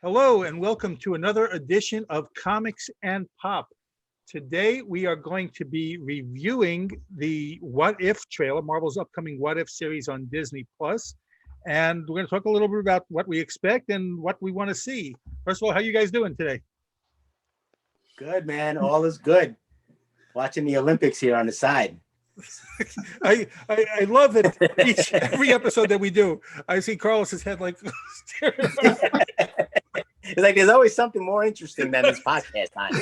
Hello, and welcome to another edition of Comics and Pop. Today, we are going to be reviewing the What If trailer, Marvel's upcoming What If series on Disney Plus, and we're going to talk a little bit about what we expect and what we want to see. First of all, how you guys doing today? Good, man. All is good. Watching the Olympics here on the side. I love that every episode that we do, I see Carlos's head like staring. It's like there's always something more interesting than this podcast time.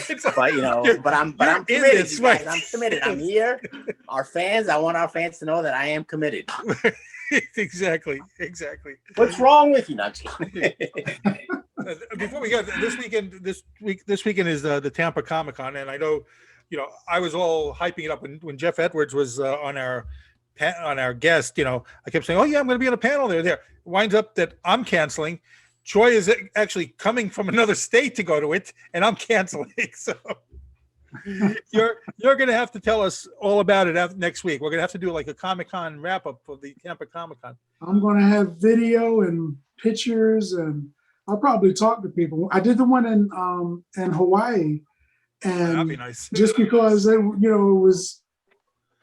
But I'm committed. You guys. I'm committed. I'm here. Our fans, I want our fans to know that I am committed. Exactly. What's wrong with you, Nuts? Before we go, this weekend is the Tampa Comic Con, and I know, I was all hyping it up when Jeff Edwards was on our guest. I kept saying, "Oh yeah, I'm going to be on a panel there." It winds up that I'm canceling. Troy is actually coming from another state to go to it, and I'm canceling. So you're going to have to tell us all about it next week. We're going to have to do like a Comic-Con wrap-up for the Tampa Comic-Con. I'm going to have video and pictures, and I'll probably talk to people. I did the one in Hawaii, and that'd be nice. Just because it was,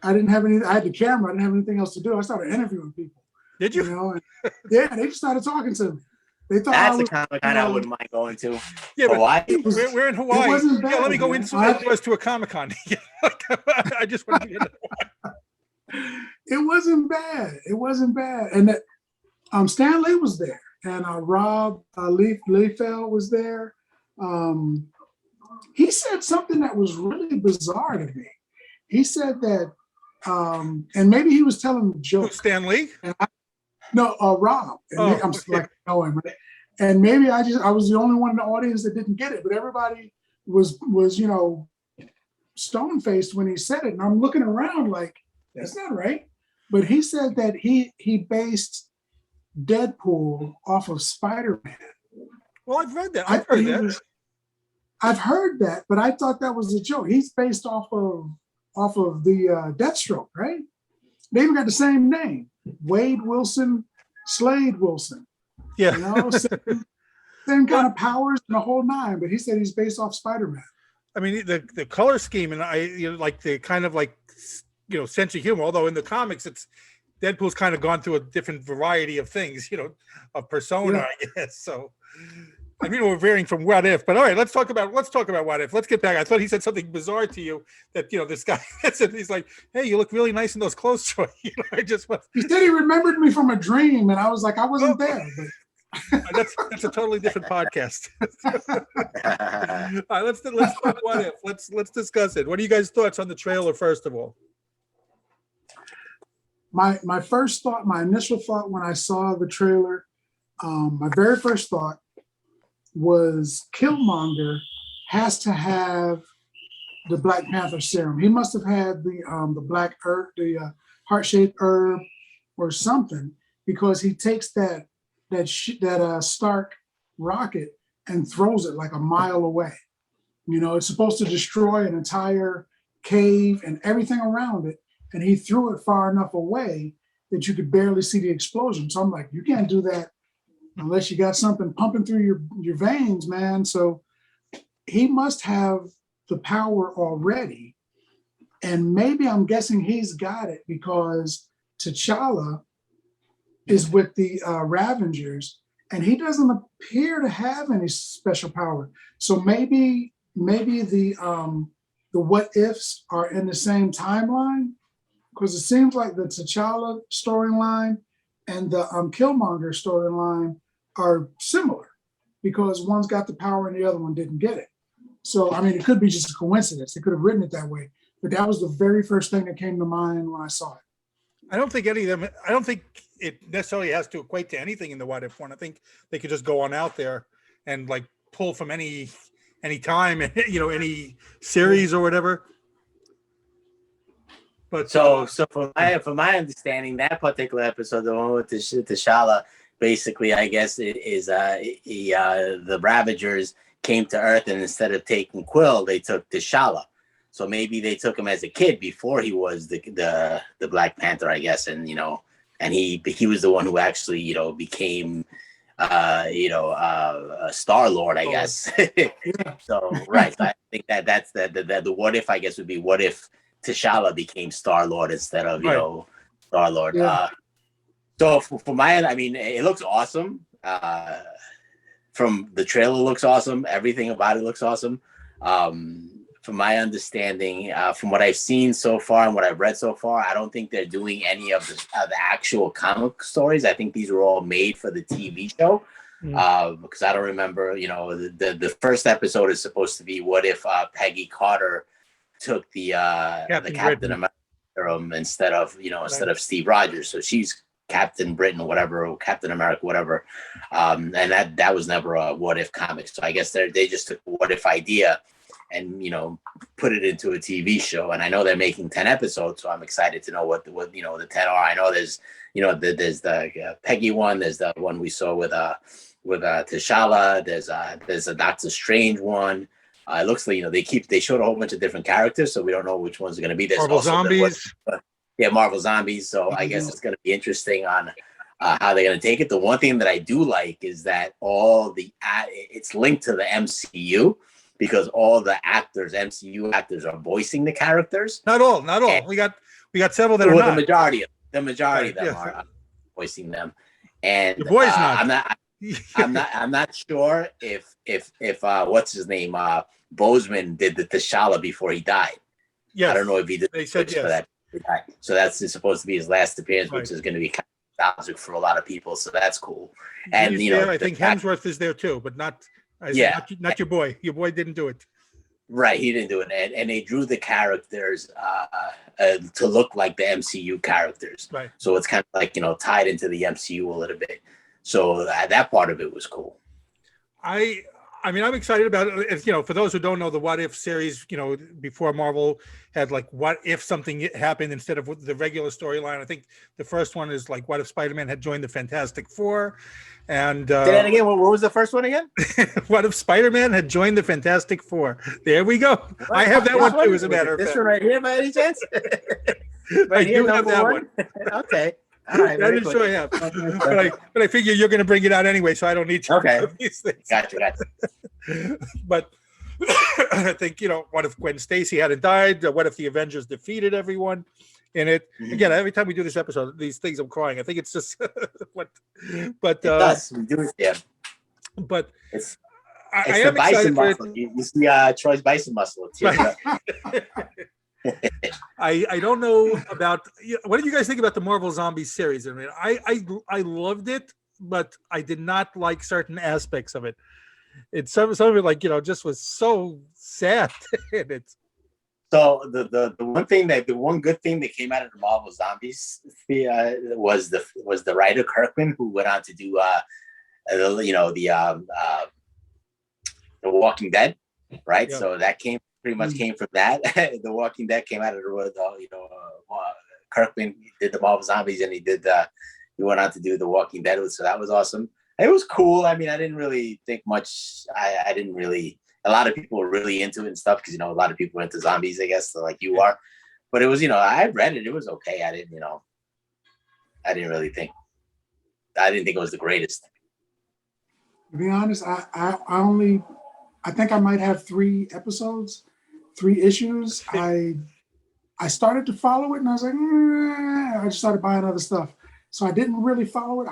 I didn't have any. I had the camera. I didn't have anything else to do. I started interviewing people. Did you? Yeah, they just started talking to me. They thought that's a Comic-Con I wouldn't mind going to. Yeah, Hawaii. We're in Hawaii. It wasn't bad, let me go inside to a Comic-Con. I just want to be in Hawaii. It wasn't bad. And that Stan Lee was there, and Rob Liefeld was there. He said something that was really bizarre to me. He said that, and maybe he was telling a joke. Stan Lee? No, Rob. And I'm like, know him, right? And maybe I was the only one in the audience that didn't get it, but everybody was stone faced when he said it. And I'm looking around like, that's not right. But he said that he based Deadpool off of Spider-Man. Well, I've read that. I've heard that, but I thought that was a joke. He's based off of the Deathstroke, right? They even got the same name. Wade Wilson, Slade Wilson. Yeah. Same kind of powers and the whole nine, but he said he's based off Spider-Man. I mean, the color scheme and like the kind of like, sense of humor, although in the comics, Deadpool's kind of gone through a different variety of things, of persona, I guess. So, I mean, we're veering from What If, but all right, let's talk about What If. Let's get back. I thought he said something bizarre to you that, this guy, he's like, "Hey, you look really nice in those clothes, Troy." He said he remembered me from a dream, and I was like, I wasn't there. But that's a totally different podcast. All right, let's talk What If. Let's discuss it. What are you guys' thoughts on the trailer, first of all? My initial thought when I saw the trailer, my very first thought was Killmonger has to have the Black Panther serum. He must have had the black herb, the heart-shaped herb or something, because he takes that Stark rocket and throws it like a mile away. It's supposed to destroy an entire cave and everything around it, and he threw it far enough away that you could barely see the explosion. So I'm like, you can't do that unless you got something pumping through your veins, man. So he must have the power already. And maybe I'm guessing he's got it because T'Challa is with the Ravengers, and he doesn't appear to have any special power. So maybe the What Ifs are in the same timeline, because it seems like the T'Challa storyline and the Killmonger storyline are similar, because one's got the power and the other one didn't get it. So, I mean, it could be just a coincidence. They could have written it that way. But that was the very first thing that came to mind when I saw it. I don't think it necessarily has to equate to anything in the What If one. I think they could just go on out there and like pull from any time, any series or whatever. But so from my understanding, that particular episode, the one with the T'Challa, basically, I guess the Ravagers came to Earth, and instead of taking Quill, they took T'Challa. So maybe they took him as a kid before he was the Black Panther, I guess, and he was the one who actually became Star-Lord, I Oh, guess. Yeah. So right, so I think that's the what if, I guess, would be what if T'Challa became Star-Lord instead of right. Star-Lord. Yeah. So for my end, I mean, it looks awesome. From the trailer, looks awesome. Everything about it looks awesome. From my understanding, from what I've seen so far and what I've read so far, I don't think they're doing any of the actual comic stories. I think these were all made for the TV show. Because I don't remember, the first episode is supposed to be what if Peggy Carter took the Captain Britain. America serum instead of Steve Rogers. So she's Captain Britain or whatever, or Captain America, whatever. And that was never a what if comic. So I guess they just took a what if idea and put it into a TV show. And I know they're making 10 episodes, so I'm excited to know what the 10 are. I know there's there's the Peggy one, there's the one we saw with T'Challa, there's a Doctor Strange one. It looks like they showed a whole bunch of different characters, so we don't know which ones are going to be. There's Marvel also Zombies. Marvel Zombies. So I guess it's going to be interesting on how they're going to take it. The one thing that I do like is that it's linked to the MCU because all the MCU actors are voicing the characters. Not all. And we got several that are not. The majority of them are voicing them. And the boy's not. I'm not sure if what's his name, Boseman did the T'Challa before he died. Yes. I don't know if he did. They said yes. For that. So that's supposed to be his last appearance, right. Which is going to be kind of nostalgic for a lot of people. So that's cool. And I think Hemsworth is there too, but not your boy. Your boy didn't do it. Right, he didn't do it, and they drew the characters to look like the MCU characters. Right. So it's kind of like tied into the MCU a little bit. So that part of it was cool. I mean, I'm excited about it. For those who don't know, the What If series, before Marvel had like what if something happened instead of the regular storyline. I think the first one is like what if Spider-Man had joined the Fantastic Four, and say that again. What was the first one again? What if Spider-Man had joined the Fantastic Four? There we go. I have that one too, as a matter of fact. This one right here, by any chance? I do have that one. Okay. All right, I didn't sure I have, but I figure you're going to bring it out anyway, so I don't need to. Okay. These things. Gotcha. But I think what if Gwen Stacy hadn't died? What if the Avengers defeated everyone in it? Again, every time we do this episode, these things I'm crying. I think it's just what. But it does. We do it, yeah. But it's I the am bison excited for muscle. You see Troy's bison muscle. I don't know about what did you guys think about the Marvel Zombies series? I mean, I loved it, but I did not like certain aspects of it. It's some of it like just was so sad. So the one good thing that came out of the Marvel Zombies was the writer Kirkman, who went on to do the Walking Dead, right? Yeah. So that pretty much came from that. The Walking Dead came out of Kirkman did the Marvel Zombies, and he went on to do the Walking Dead, so that was awesome. It was cool. I mean, I didn't really think much. I didn't really. A lot of people were really into it and stuff because a lot of people are into zombies, I guess, like you are. But it was, I read it. It was okay. I didn't really think. I didn't think it was the greatest. To be honest, I think I might have 3 episodes, 3 issues. I started to follow it, and I was like, I just started buying other stuff. So I didn't really follow it.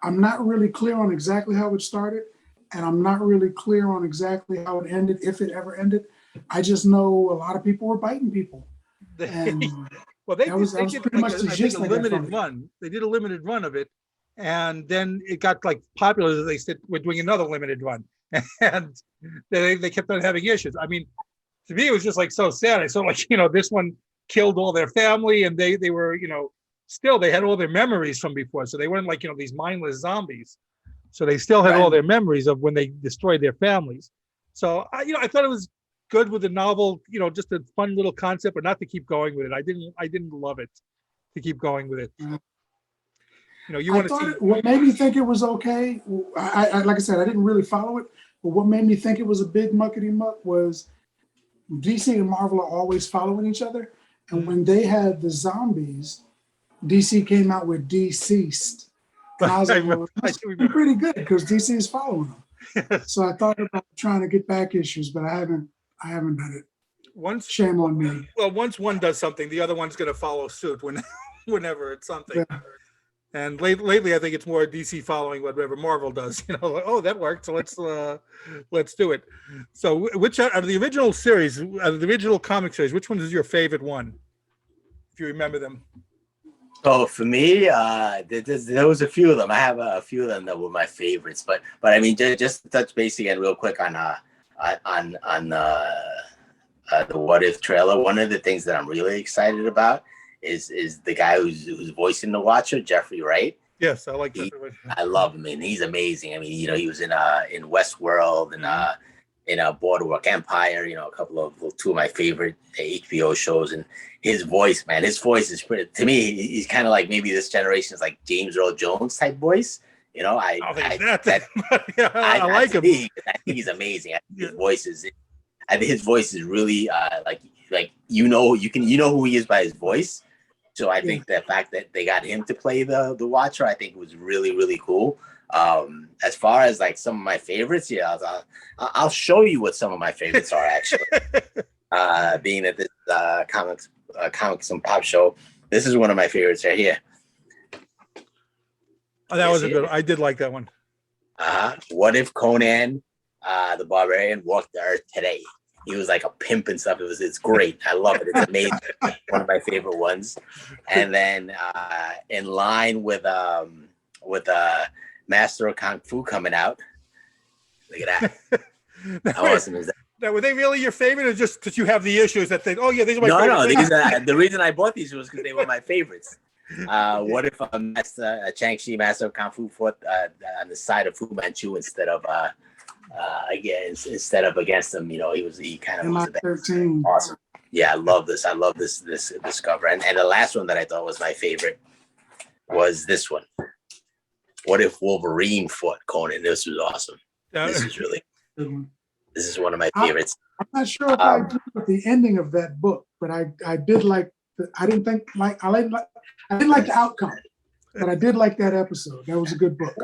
I'm not really clear on exactly how it started, and I'm not really clear on exactly how it ended, if it ever ended. I just know a lot of people were biting people. And well, they did pretty much the gist. A limited run. They did a limited run of it, and then it got like popular. They said we're doing another limited run, and they kept on having issues. I mean, to me, it was just like so sad. I saw like this one killed all their family, and they were still they had all their memories from before, so they weren't like these mindless zombies. So they still had all their memories of when they destroyed their families. So I thought it was good with the novel, just a fun little concept, but not to keep going with it. I didn't love it to keep going with it. You want to see what made me think it was okay. I like I said, I didn't really follow it, but what made me think it was a big muckety muck was DC and Marvel are always following each other, and when they had the zombies, DC came out with Deceased, And I was like, well, I that's do remember. pretty good because DC is following them. Yes. So I thought about trying to get back issues, but I haven't done it. Once, Shame on me. well, once one does something, the other one's going to follow suit whenever it's something. Yeah. And lately, I think it's more DC following whatever Marvel does. You know, like, oh, that worked, so let's do it. So, which out of the original series, out of the original comic series, which one is your favorite one, if you remember them? So for me, there was a few of them. I have a few of them that were my favorites. But I mean, just to touch base again real quick on the What If trailer. One of the things that I'm really excited about is the guy who's voicing the Watcher, Jeffrey Wright. Yes, I like that. I love him, and he's amazing. I mean, you know, he was in Westworld and in Boardwalk Empire. You know, two of my favorite HBO shows, and his voice, man, his voice is pretty. To me, he's kind of like maybe this generation's like James Earl Jones type voice. You know, I like him. I think he's amazing. I think his voice is really like you know who he is by his voice. So I think the fact that they got him to play the Watcher, I think was really, really cool. As far as like some of my favorites, I'll show you what some of my favorites are actually. Being at this comics and pop show, this is one of my favorites right here. Oh, that was a good one. I did like that one. What if Conan the Barbarian walked the earth today? He was like a pimp and stuff. It's great. I love it. It's amazing. One of my favorite ones. And then in line with Master of Kung Fu coming out. Look at that. How awesome is that? Now, were they really your favorite, or just because you have the issues that they? Oh yeah, these are my favorite. No. The reason I bought these was because they were my favorites. What if Chang-Chi Master of Kung Fu fought on the side of Fu Manchu instead of against him? You know, he kind of was 13. Awesome. Yeah, I love this. I love this cover. And the last one that I thought was my favorite was this one. What if Wolverine fought Conan? This was awesome. This is really good. This is one of my favorites. I'm not sure if I agree with the ending of that book, but I did like. I didn't like the outcome, but I did like that episode. That was a good book.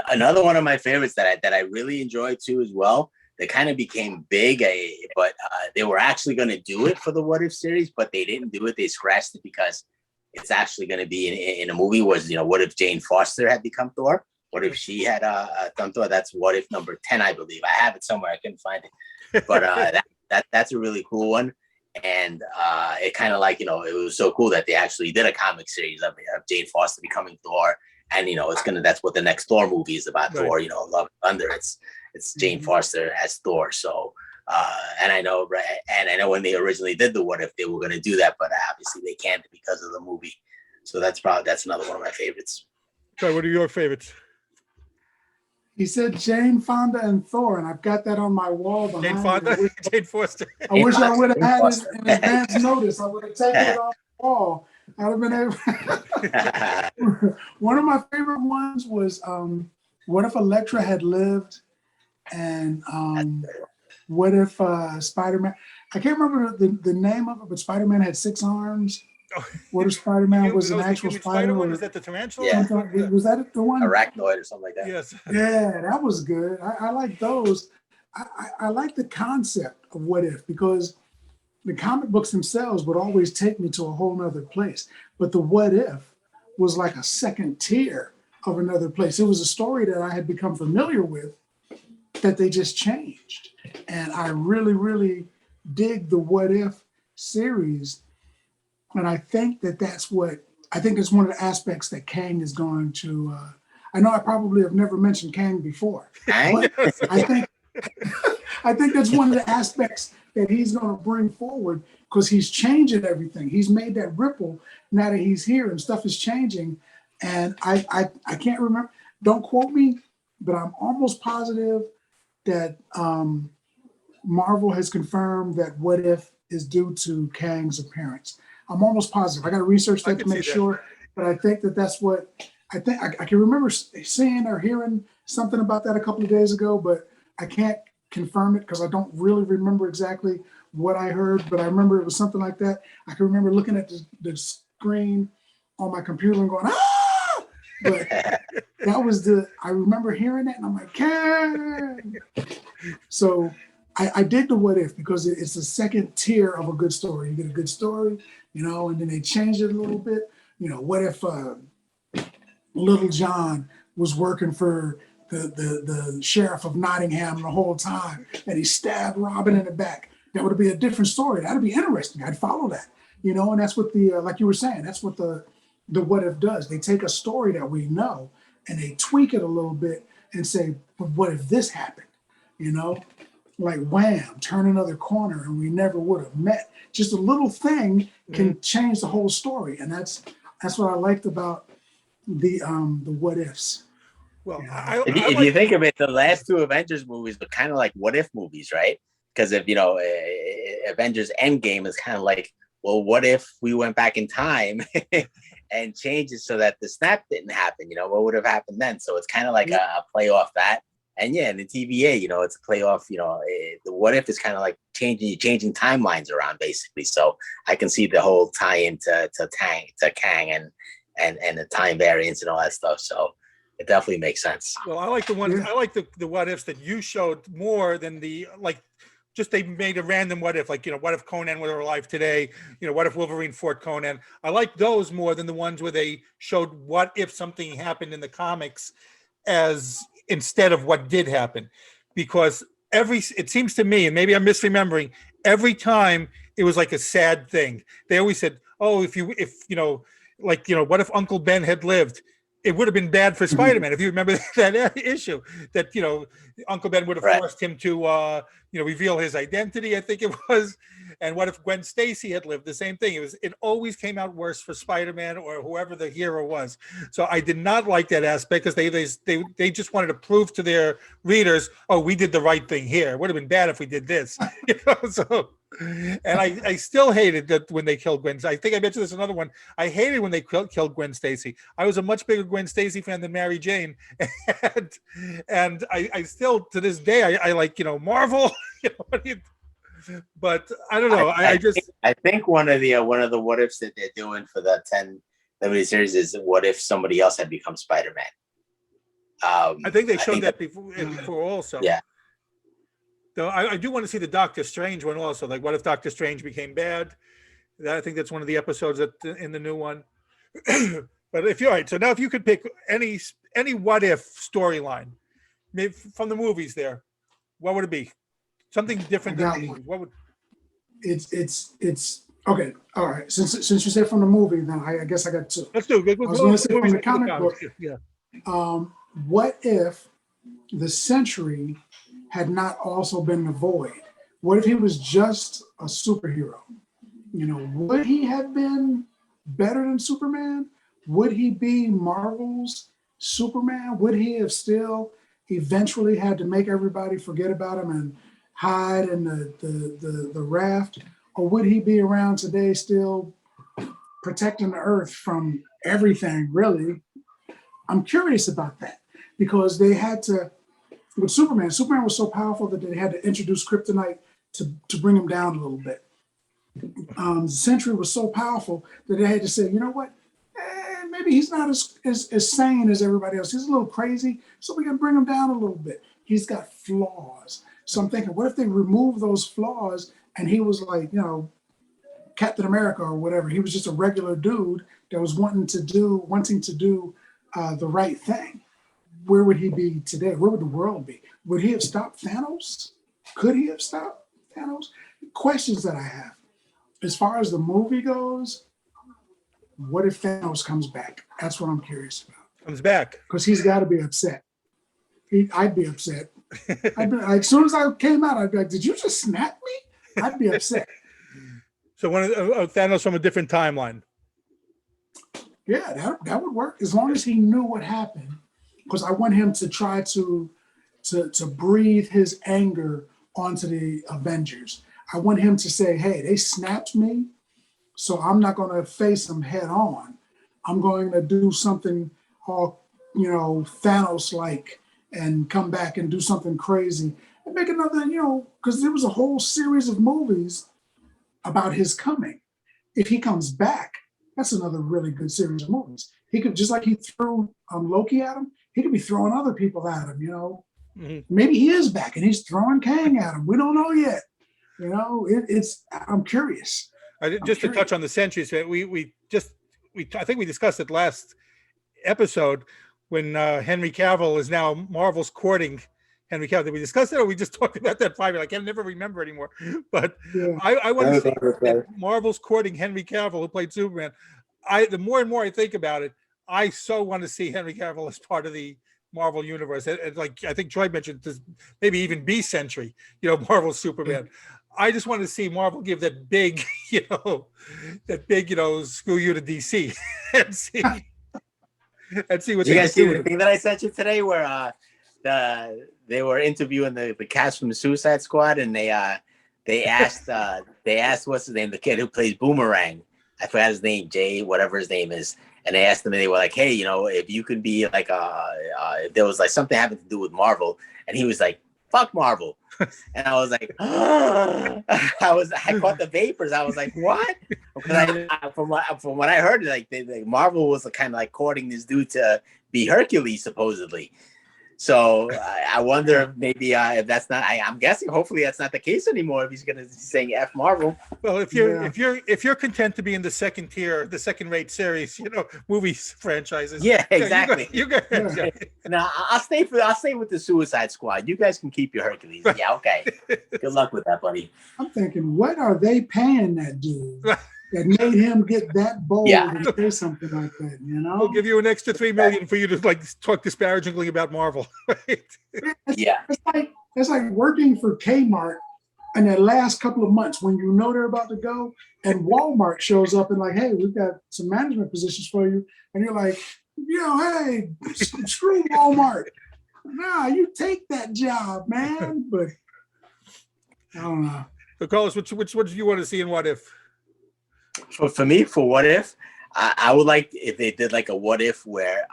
Another one of my favorites that I really enjoyed too as well. They kind of became big, but they were actually going to do it for the What If series, but they didn't do it. They scratched it because it's actually going to be in a movie. Was what if Jane Foster had become Thor? What if she had done Thor? That's What If number 10, I believe. I have it somewhere. I couldn't find it, but that's a really cool one. And it kind of like, it was so cool that they actually did a comic series of Jane Foster becoming Thor. And, that's what the next Thor movie is about. Right. Thor, Love and Thunder. It's Jane Foster as Thor. So, and I know when they originally did the What If, they were going to do that, but obviously they can't because of the movie. So that's another one of my favorites. So what are your favorites? He said Jane Fonda and Thor, and I've got that on my wall behind Jane Fonda, Jane Foster. I wish I would have had it in advance notice. I would have taken it off the wall. I'd have been able. One of my favorite ones was what if Elektra had lived, and what if Spider-Man? I can't remember the name of it, but Spider-Man had 6 arms. What if Spider-Man was an actual spider? Was that the tarantula? Yeah. Was that the one? Arachnoid or something like that. Yes. Yeah, that was good. I like those. I like the concept of What If, because the comic books themselves would always take me to a whole nother place. But the What If was like a second tier of another place. It was a story that I had become familiar with that they just changed. And I really, really dig the What If series. And I think that's one of the aspects that Kang is going to, I know I probably have never mentioned Kang before, but I think that's one of the aspects that he's going to bring forward, because he's changing everything. He's made that ripple now that he's here and stuff is changing. And I can't remember, don't quote me, but I'm almost positive that Marvel has confirmed that What If is due to Kang's appearance. I'm almost positive. I got to research that to make sure, but I think that's what I think. I can remember seeing or hearing something about that a couple of days ago, but I can't confirm it because I don't really remember exactly what I heard, but I remember it was something like that. I can remember looking at the screen on my computer and going, But that was I remember hearing that and I'm like, Kang. So I did the what if because it's the second tier of a good story. You get a good story, and then they change it a little bit. What if Little John was working for the sheriff of Nottingham the whole time and he stabbed Robin in the back? That would be a different story. That'd be interesting. I'd follow that, and that's what like you were saying, that's what the what if does. They take a story that we know and they tweak it a little bit and say, but what if this happened? Like wham, turn another corner and we never would have met. Just a little thing can change the whole story. And that's what I liked about the what ifs. Well, if you think of it, the last two Avengers movies were kind of like what if movies, right? Because if Avengers Endgame is kind of like, well, what if we went back in time and changed it so that the snap didn't happen? What would have happened then? So it's kind of like a play off that. And in the TVA, it's a play off. The what if is kind of like changing timelines around basically. So I can see the whole tie-in to Kang and the time variance and all that stuff. So it definitely makes sense. Well, I like the ones. I like the what ifs that you showed more than the just they made a random what if, what if Conan were alive today? What if Wolverine fought Conan? I like those more than the ones where they showed what if something happened in the comics as instead of what did happen, because it seems to me, and maybe I'm misremembering, every time it was like a sad thing. They always said, oh, what if Uncle Ben had lived? It would have been bad for Spider-Man. If you remember that issue, that Uncle Ben would have forced him to reveal his identity, I think it was. And what if Gwen Stacy had lived? The same thing. It always came out worse for Spider-Man or whoever the hero was. So I did not like that aspect because they just wanted to prove to their readers, oh, we did the right thing here. It would have been bad if we did this. And I still hated that when they killed Gwen. I think I mentioned this another one. I hated when they killed Gwen Stacy. I was a much bigger Gwen Stacy fan than Mary Jane, and I still to this day I like Marvel. But I don't know. I think one of the what ifs that they're doing for the 10 limited series is what if somebody else had become Spider-Man. I think they showed that before also. Yeah. Though I do want to see the Doctor Strange one also. Like, what if Doctor Strange became bad? I think that's one of the episodes in the new one. But if you're right, so now if you could pick any what if storyline, maybe from the movies, what would it be? Something different than the movie. What would? It's okay. All right. Since you said from the movie, then I guess I got two. Let's do it. I was going to say from the comic book. Yeah. What if the Sentry had not also been the Void? What if he was just a superhero? Would he have been better than Superman? Would he be Marvel's Superman? Would he have still eventually had to make everybody forget about him and hide in the raft? Or would he be around today still protecting the earth from everything, really? I'm curious about that because they had to, with Superman was so powerful that they had to introduce kryptonite to bring him down a little bit. Sentry was so powerful that they had to say, you know what? Maybe he's not as sane as everybody else. He's a little crazy, so we can bring him down a little bit. He's got flaws. So I'm thinking, what if they remove those flaws and he was like, Captain America or whatever? He was just a regular dude that was wanting to do the right thing. Where would he be today? Where would the world be? Would he have stopped Thanos? Could he have stopped Thanos? Questions that I have. As far as the movie goes, what if Thanos comes back? That's what I'm curious about. Comes back. Because he's got to be upset. I'd be upset. As soon as I came out, I'd be like, did you just snap me? I'd be upset. So one of Thanos from a different timeline. Yeah, that would work. As long as he knew what happened. Because I want him to try to breathe his anger onto the Avengers. I want him to say, hey, they snapped me, so I'm not going to face them head on. I'm going to do something all, Thanos-like and come back and do something crazy and make another, because there was a whole series of movies about his coming. If he comes back, That's another really good series of movies. He could, just like he threw Loki at him, he could be throwing other people at him. You know, maybe he is back and he's throwing Kang at him. We don't know yet. You know, it's. I'm curious. Just to touch on the centuries, I think we discussed it last episode when Henry Cavill is now Marvel's courting Henry Cavill. Did we discuss it, or we just talked about that 5 years? I can never remember anymore. But yeah. I want to see that Marvel's courting Henry Cavill, who played Superman. The more and more I think about it, I so want to see Henry Cavill as part of the Marvel universe. And like I think Troy mentioned, this maybe even B century, you know, Marvel Superman. I just want to see Marvel give that big, you know, screw you to DC and see what you guys see the thing that I sent you today, where they were interviewing the cast from the Suicide Squad, and they asked what's his name, the kid who plays Boomerang. I forgot his name, Jay, whatever his name is. And they asked him, and they were like, "Hey, you know, if you could be like if there was like something having to do with Marvel," and he was like, "Fuck Marvel." And I was like, I caught the vapors. I was like, what? Because from what I heard, like Marvel was kind of like courting this dude to be Hercules, supposedly. So I wonder if maybe if that's not. I'm guessing. Hopefully, that's not the case anymore. If he's going to be saying F Marvel. Well, if you're content to be in the second tier, the second rate series, you know, movies franchises. Yeah, exactly. You go ahead. Now I'll stay with the Suicide Squad. You guys can keep your Hercules. Yeah, okay. Good luck with that, buddy. I'm thinking, what are they paying that dude that made him get that bold and say something like that? You know, we'll give you an extra $3 million for you to like talk disparagingly about Marvel. Right? Yeah, it's like working for Kmart in the last couple of months when you know they're about to go, and Walmart shows up and like, hey, we've got some management positions for you, and you're like, you know, hey, screw Walmart. Nah, you take that job, man. But I don't know. So, Carlos, which do you want to see in What If? For me, for What If, I would like if they did like a What If where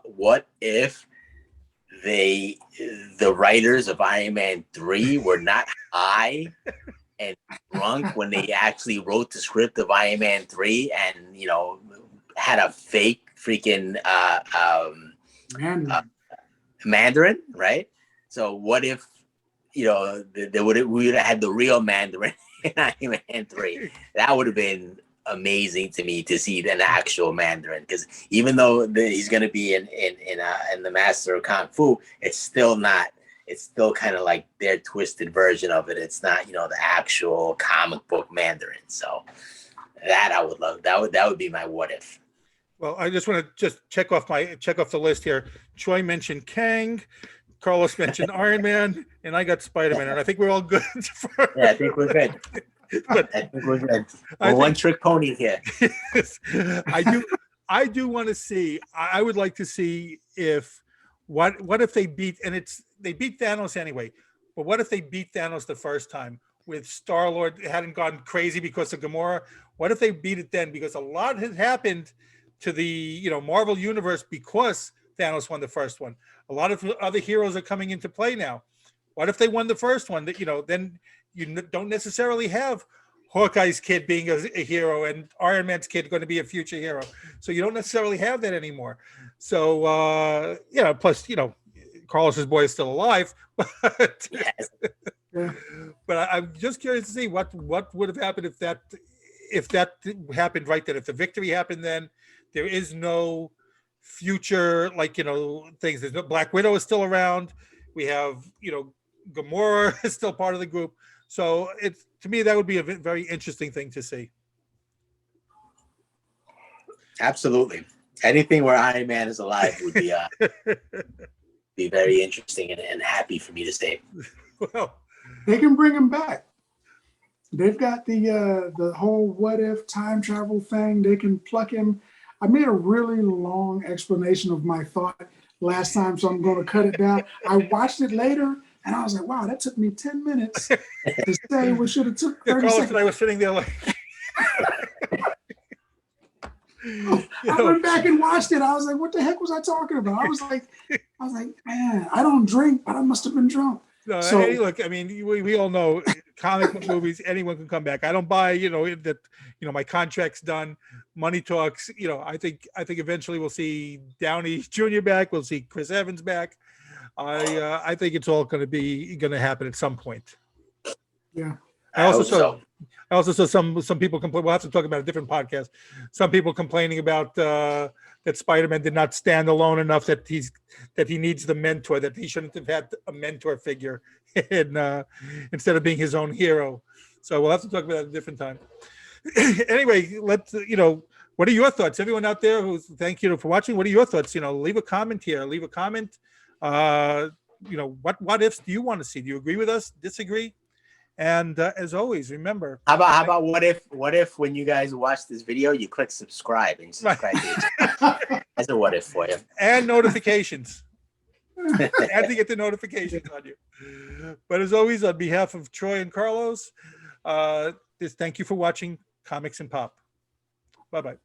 what if the writers of Iron Man 3 were not high and drunk when they actually wrote the script of Iron Man 3 and, you know, had a fake freaking Mandarin, right? So what if, you know, we would have had the real Mandarin in Iron Man 3? That would have been amazing to me to see an actual Mandarin, because even though he's going to be in the Master of Kung Fu, it's still kind of like their twisted version of it. It's not, you know, the actual comic book Mandarin. So that I would love. That would be my What If. Well, I just want to check off the list here. Troy mentioned Kang, Carlos mentioned Iron Man, and I got Spider-Man, and I think we're all good. Yeah, I think we're good. But I think we're good. One trick pony here. I do want to see. I would like to see if what if they beat Thanos anyway. But what if they beat Thanos the first time with Star-Lord hadn't gone crazy because of Gamora? What if they beat it then? Because a lot has happened to the, you know, Marvel universe because Thanos won the first one. A lot of other heroes are coming into play now. What if they won the first one? That, you know, then you don't necessarily have Hawkeye's kid being a hero and Iron Man's kid going to be a future hero. So you don't necessarily have that anymore. So, yeah, plus, you know, Carlos's boy is still alive. But, yes. But I'm just curious to see what would have happened if that happened right then. If the victory happened then, there is no future, like, you know, things. There's no Black Widow is still around. We have, you know, Gamora is still part of the group. So to me, that would be a very interesting thing to see. Absolutely. Anything where Iron Man is alive would be be very interesting and happy for me to stay. Well, they can bring him back. They've got the whole what if time travel thing. They can pluck him. I made a really long explanation of my thought last time, so I'm going to cut it down. I watched it later, and I was like, wow, that took me 10 minutes to say what should have took 30 seconds. I was sitting there like... I went back and watched it. I was like, what the heck was I talking about? I was like, man, I don't drink, but I must have been drunk. No, so, hey, look, I mean, we all know comic book movies, anyone can come back. I don't buy, you know, that, you know, my contract's done, money talks. I think eventually we'll see Downey Jr. back. We'll see Chris Evans back. I think it's all going to happen at some point. Yeah. I also saw some people complain. We'll have to talk about a different podcast. Some people complaining about that Spider-Man did not stand alone enough, that he needs the mentor, that he shouldn't have had a mentor figure instead of being his own hero. So we'll have to talk about it at a different time. Anyway, let's what are your thoughts? Everyone out there thank you for watching. What are your thoughts? Leave a comment here. Leave a comment. What ifs do you want to see? Do you agree with us? Disagree? And as always, remember. How about what if when you guys watch this video, you click subscribe and subscribe to That's a what if for you. And notifications. And to get the notifications on you. But as always, on behalf of Troy and Carlos, thank you for watching Comics and Pop. Bye-bye.